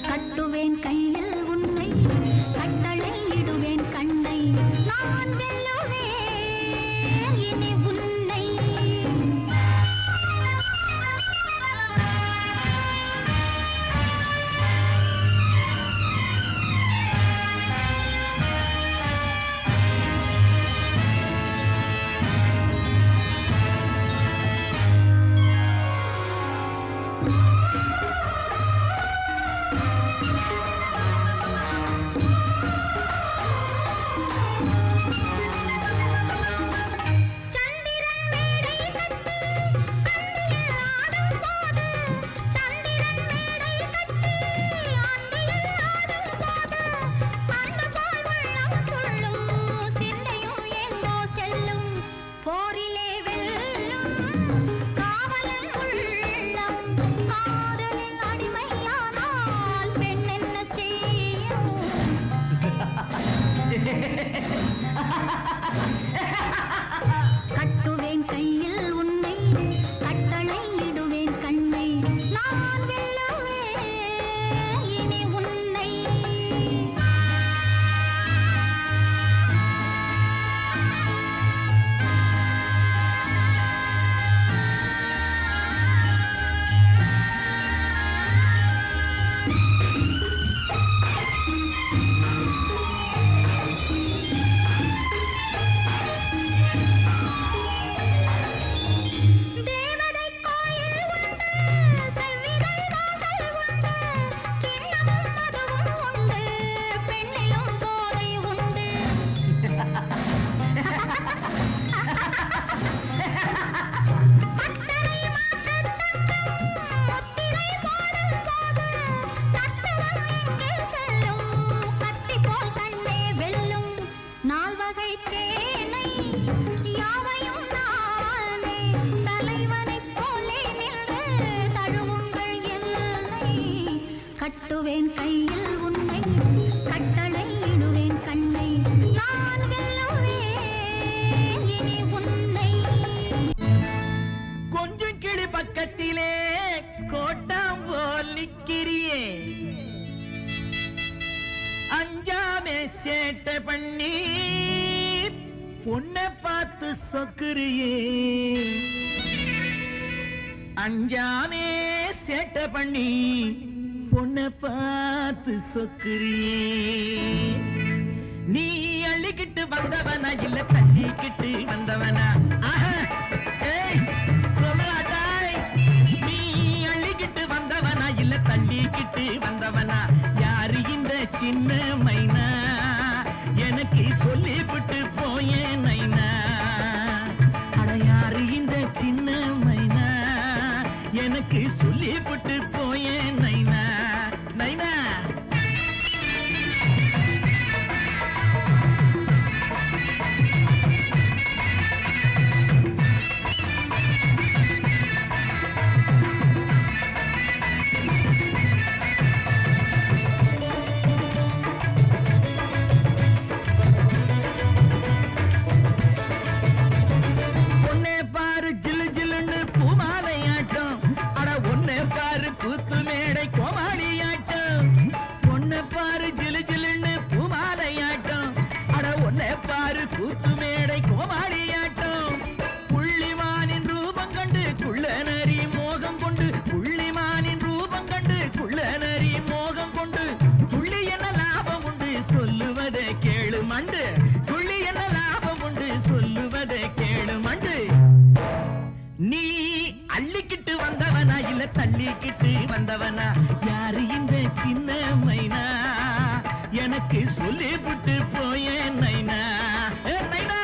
கட்டுவேன் கையில் உன்னை கட்டளை இடுவேன் கண்ணை நான் வெல்லுவேன் இனி உன்னை கட்டுவேன் கையில் உன்னை கட்டளை இடுவேன் கண்ணை நான் வெல்லுவேன் இனி உன்னை கட்டுவேன் கையில் உன்னை கட்டளை இடுவேன் கண்ணை நான் வெல்லுவேன் இனி உன்னை கொஞ்சம் கிளி பக்கத்திலே கோட்டாம் போல் நிக்கிறியே அஞ்சாமே சேட்டை பண்ணி பொண்ணை பார்த்து சொக்குறியே அஞ்சாமே சேட்டை பண்ணி பொண்ணை பார்த்து சொக்குறியே நீ அள்ளிக்கிட்டு வந்தவனா இல்ல தள்ளிக்கிட்டு வந்தவனா சொல்லலாட்டாய் நீ அள்ளிக்கிட்டு வந்தவனா இல்ல தள்ளிக்கிட்டு வந்தவனா யாரு இந்த சின்ன மைனா எனக்கு சொல்லிவிட்டு போயே நைனா அட யாரு இந்த சின்ன மைனா எனக்கு சொல்லிவிட்டு போயே நைனா நைனா நீ அள்ளிக்கிட்டு வந்தவனா இல்ல தள்ளிக்கிட்டு வந்தவனா யாரு இந்த சின்ன மைனா எனக்கு சொல்லிவிட்டு போயே நைனா நைனா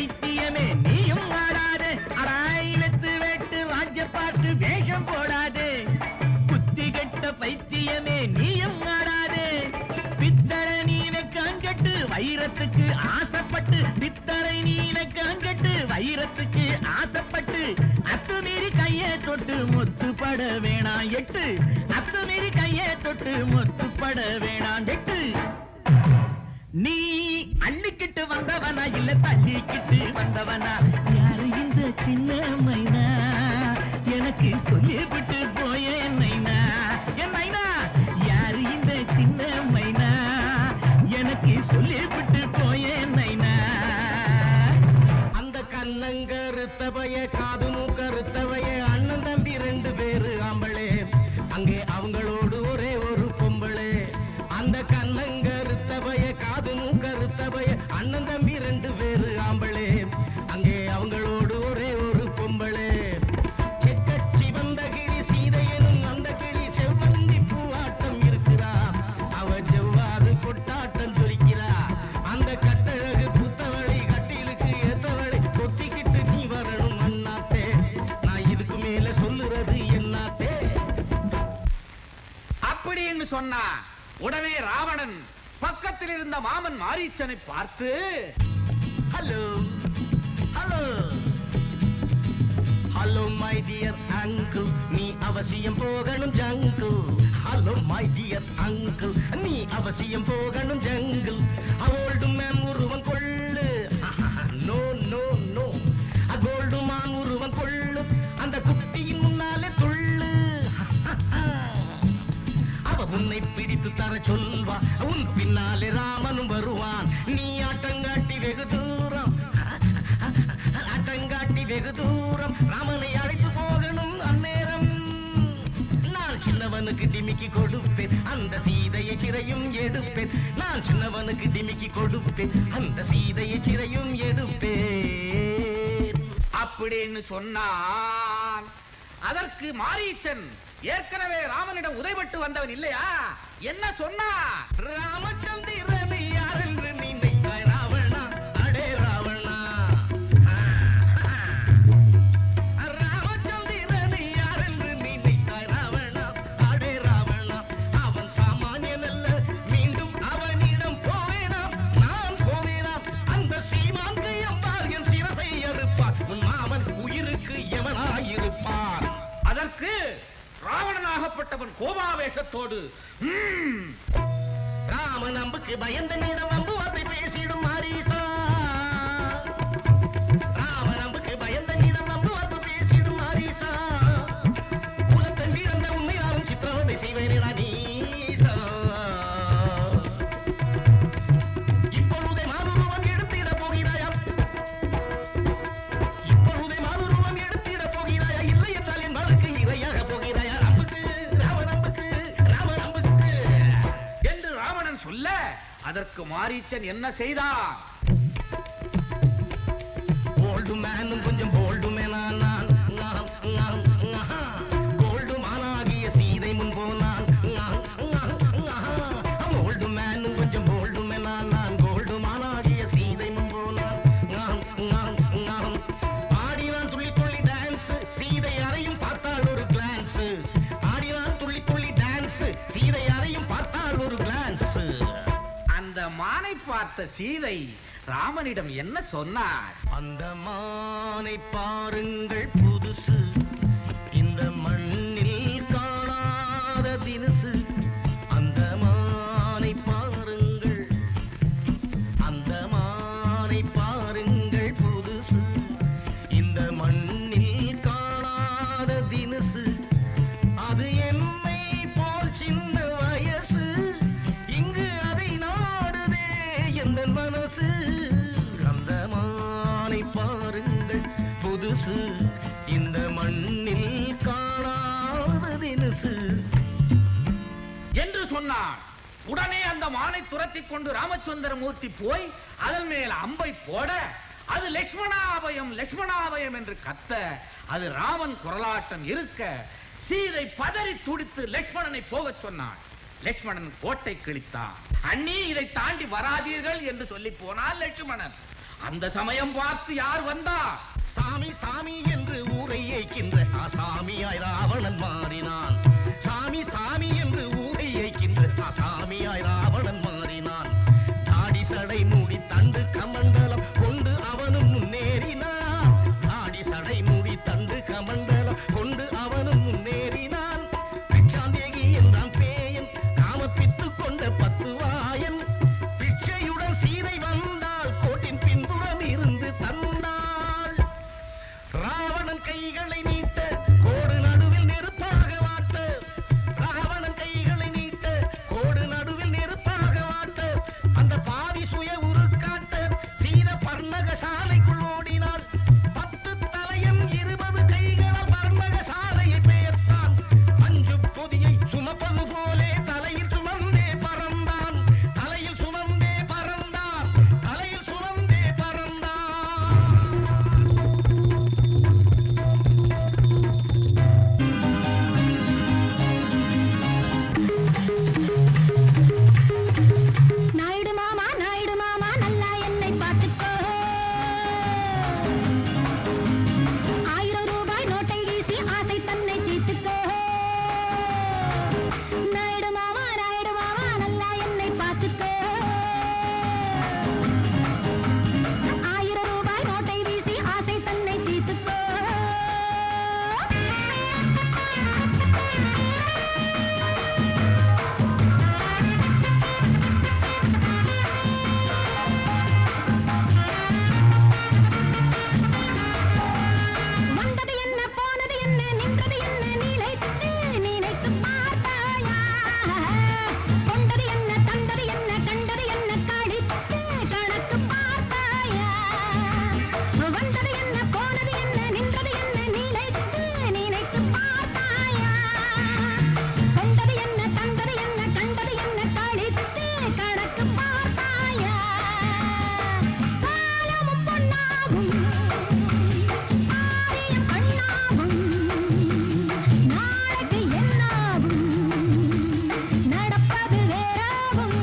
பைத்தியமே நீயும் ஆடாதே, அராயிலத்து வெட்டு ராஜ்ய பார்த்து வேஷம் போடாதே. புத்தி கெட்ட பைத்தியமே நீயும் ஆடாதே, பித்தரை நீ வெக்காங்கட்டு வைரத்துக்கு ஆசைப்பட்டு, பித்தரை நீ வெக்காங்கட்டு வைரத்துக்கு ஆசைப்பட்டு, அத்துமீறி கையை தொட்டு முத்துப்பட வேணாம் எட்டு, அத்துமீறி கையை தொட்டு முத்துப்பட வேணாம் எட்டு. நீ அள்ளிக்கிட்டு வந்தவனா இல்ல தள்ளிக்கிட்டு வந்தவனா, யாரு இந்த சின்ன மைனா, எனக்கு சொல்லிவிட்டு போய நைனா, என் நைனா, யாரு இந்த சின்ன மைனா, எனக்கு சொல்லிவிட்டு போய நைனா. அந்த கண்ணங்கருத்தவைய காதும் கருத்தவைய அண்ணன் தம்பி 2 பேரு ஆம்பளே, அங்கே அவங்களோடு ஒரே ஒரு பொம்பளே. அந்த கண்ணங்கருத்தவைய காதும் கருத்தவைய அண்ணன் தம்பி 2 பேரு ஆம்பளே, அங்கே அவங்களோடு ஒரே ஒரு பொம்பளே. செக்கச்சி வந்த கிளி சீதையனும் அந்த கிளி செவ்வந்தி பூவாட்டம் இருக்கிறா, அவ செவ்வாது கொட்டாட்டம் சொல்லிக்கிறா. அந்த கட்டழகு புத்தவளை கட்டிலுக்கு ஏத்தவளை கொத்திக்கிட்டு நீ வரணும் அண்ணாத்தே, நான் இதுக்கு மேல சொல்லுறது என்னாத்தே. அப்படின்னு சொன்னா உடனே ராவணன் பக்கத்தில் இருந்த மாமன் மாரீச்சனை பார்த்து, hello hello hello my dear uncle, நீ அவசியம் போகணும் jungle. Hello my dear uncle, நீ அவசியம் போகணும் ஜங்கிள். கோல்டு மேன் உருவம் கொள்ளு, நோ நோ நோ, கோல்டு மான் உருவம் கொள்ளு, அந்த குட்டியின் முன்னாலே துள்ளு. அவ உன்னை பிடித்து தர சொல்வா, உன் பின்னாலே ராமனும் வருவான். நீ ஆட்டங்காட்டி வெகு தூரம், ஆட்டங்காட்டி வெகு தூரம், ராமனை அழைத்து போகணும் அந்நேரம். நான் சின்னவனுக்கு டிமிக்கி கொடுப்பேன், அந்த சீதையை சிறையும் எடுப்பேன். நான் சின்னவனுக்கு டிமிக்கி கொடுப்பேன், அந்த சீதையை சிறையும் எடுப்பேன். அப்படின்னு சொன்னான். அதற்கு மாரீச்சன் ஏற்கனவே ராமனிடம் உதைபட்டு வந்தவன் இல்லையா, என்ன சொன்னா? ராமச்சந்திரனை யாரென்று நினைத்தாய் ராவணா, அடே ராவணா. ராமச்சந்திரனை யாரென்று நினைத்தாய் ராவணா, அடே ராவணா. அவன் சாமானியன் அல்ல, மீண்டும் அவனிடம் போவேனா, நான் போவேனா. அந்த சீமான்கை அம்பார் என் சிரசை அறுப்பார், உன் மாமன் உயிருக்கு எவனாயிருப்பார். அதற்கு ராவணனாகப்பட்டவன் கோபாவேசத்தோடு, ராமன் அம்புக்கு பயந்த நீடம் அம்புவதை பேசிடும் மாரீசா. ராமன் அம்புக்கு பயந்த நீடம் அம்புவதை பேசிடும் மாரீசா. உலகத்தில் வீரந்த உண்மையாலும் சித்திரவதை செய்வேனேடா நீசா. இப்பொழுதே மாதுருவம் எடுத்திட போகிறாயா, இப்பொழுதே மாதுருவம் எடுத்திட போகிறாயா, இல்லை என்றால் என் வழக்கு இரையாக போகிறாயா. என்று ராவணன் சொல்ல, அதற்கு மாரீச்சன் என்ன செய்தான்? கோல்டு மேனும் கொஞ்சம் போல்டு மேனான், கோல்டு மானாகிய சீதை முன் போனான். கோல்டு மேனும் கொஞ்சம் போல்டு மேனான், கோல்டு மானாகிய சீதை முன் போனான். ஆடினான் துள்ளி துள்ளி டான்ஸ், சீதை அறையும் பார்த்தாள் ஒரு கிளான்ஸ். ஆடினான் துள்ளி துள்ளி டான்ஸ், சீதை அறையும் பார்த்தாள் ஒரு கிளான்ஸ். அந்த மானை பார்த்த சீதை ராமனிடம் என்ன சொன்னார்? அந்த மானை பாருங்கள் புதுசு, இந்த மண்ணில் காணாத தினுசு. அந்த மானை பாருங்கள், அந்த மானை பாருங்கள் புதுசு, இந்த மண்ணில் காணாத தினுசு. அது என்னை போல் சின்ன வயசு, இங்கு அதை நாடுதே எந்த மனசு. அந்த மானை பாருங்கள் புதுசு, இந்த மண்ணில் காணாத தினுசு என்று சொன்னார். உடனே அந்த மானை துரத்திக் கொண்டு ராமச்சந்திரமூர்த்தி போய் அதன் மேல் அம்பை போட, அது லட்சுமணாபயம் லட்சுமணாபயம் என்று கத்த, அது ராமன் குரலாட்டம் இருக்க, சீதை பதறி துடித்து லட்சுமணனை போகச் சொன்னான். லட்சுமணன் கோட்டை கிழித்தான். அண்ணி இதை தாண்டி வராதீர்கள் என்று சொல்லி போனார் லட்சுமணன். அந்த சமயம் பார்த்து யார் வந்தா? சாமி சாமி என்று ஊரை ஏய்க்கின்ற ஆசாமியாய் ராவணன் மாறினான். சாமி சாமி என்று ஊரை ஏய்க்கின்ற ஆசாமியாய் ராவணன் மாறினான். தாடி சடை மூடி தண்டு கமண்டலம் கொண்டு அவனும் முன்னேறினான். தாடி சடை மூடி தண்டு கமண்டலம் கொண்டு அவனும் முன்னேறினான். பிச்சாந்தேகி என்றான் பேயன், காமப்பித்து கொண்ட 10 வாயன். பிச்சையுடன் சீதை வந்தால் கோட்டின் பின்புறம் இருந்து தந்தாள். ராவணன் கைகளை நீட்ட கோடு நடுவில் நெருப்பாக வாட்ட. ராவணன் கைகளை நீட்ட கோடு நடுவில் நெருப்பாக வாட்ட. அந்த பாவி சுய உருக்காட்ட சீத பர்ணக சாலைக்குள் ஓடினாள். 10 தலையன் 20 கைகளால் பர்ணக சாலையை பெயர்த்தான். 5 பொதியை சுமப்பது போலே தலையில் சுமந்தே பறந்தான். தலையில் சுமந்தே பறந்தான். தலையில் சுமந்தே பறந்தான். நாயுடு மாமா நல்லா என்னை பார்த்துக்கோ. 1000 ரூபாய் நோட்டை வீசி ஆசை தன்னை தீர்த்துக்கோ. நாயுடு மாமா நல்லா என்னை பார்த்துக்கோ. 1000 ரூபாய் நோட்டை வீசி ஆசை தன்னை தீர்த்துக்கோ. வந்தது என்ன போனது என்ன நின்றது என்ன நிலைத்து நினைத்து பார்த்தாயா? கொண்டது என்ன தந்தது என்ன கண்டது என்ன கழித்து கணக்கு பார்த்தாயா? வந்தது என்ன போனது என்ன நின்றது என்ன நிலைத்து நினைத்து பார்த்தாயா? கொண்டது என்ன தந்தது என்ன கண்டது என்ன கழித்து கணக்கு பார்த்தாயா? காலமும் பொன்னாகும் ஆரியம் கண்ணாகும். நாளைக்கு என்னாகும்? நடப்பது வேறாகும்.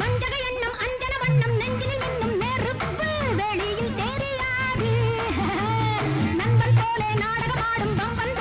வஞ்சக எண்ணம் அஞ்சன வண்ணம் நெஞ்சில் மின்னும் நெருப்பு வெளியில் தெரியாது. நண்பன் போலே நாடகமாடும் பம்பன்